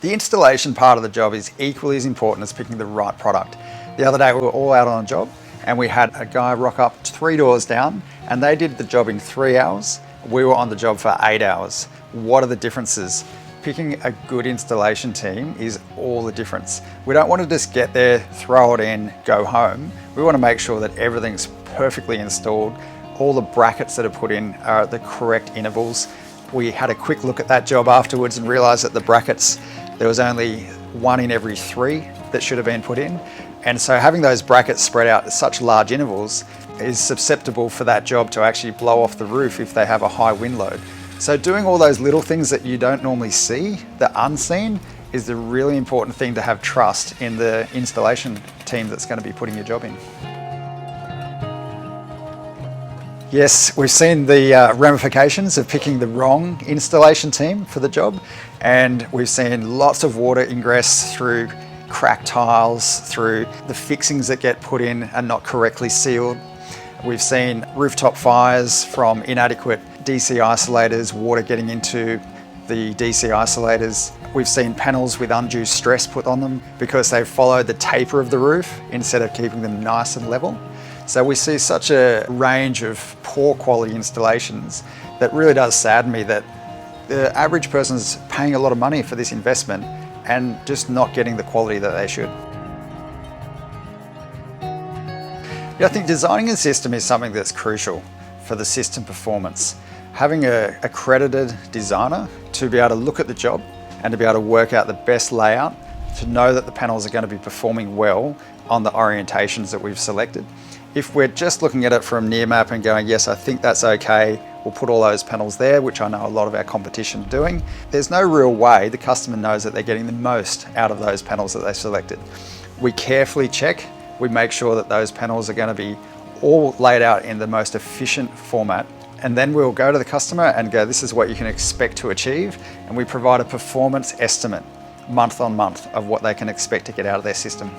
The installation part of the job is equally as important as picking the right product. The other day we were all out on a job and we had a guy rock up 3 doors down and they did the job in 3 hours. We were on the job for 8 hours. What are the differences? Picking a good installation team is all the difference. We don't want to just get there, throw it in, go home. We want to make sure that everything's perfectly installed. All the brackets that are put in are at the correct intervals. We had a quick look at that job afterwards and realized that the brackets, there was only 1 in every 3 that should have been put in. And so having those brackets spread out at such large intervals is susceptible for that job to actually blow off the roof if they have a high wind load. So doing all those little things that you don't normally see, the unseen, is the really important thing to have trust in the installation team that's going to be putting your job in. Yes, we've seen the ramifications of picking the wrong installation team for the job, and we've seen lots of water ingress through cracked tiles, through the fixings that get put in and not correctly sealed. We've seen rooftop fires from inadequate DC isolators, water getting into the DC isolators. We've seen panels with undue stress put on them because they've followed the taper of the roof instead of keeping them nice and level. So we see such a range of poor quality installations that really does sadden me that the average person's paying a lot of money for this investment and just not getting the quality that they should. Yeah, I think designing a system is something that's crucial for the system performance. Having an accredited designer to be able to look at the job and to be able to work out the best layout, to know that the panels are going to be performing well on the orientations that we've selected. If we're just looking at it from Nearmap and going, yes, I think that's okay, we'll put all those panels there, which I know a lot of our competition are doing, there's no real way the customer knows that they're getting the most out of those panels that they selected. We carefully check, we make sure that those panels are going to be all laid out in the most efficient format, and then we'll go to the customer and go, this is what you can expect to achieve, and we provide a performance estimate month on month of what they can expect to get out of their system.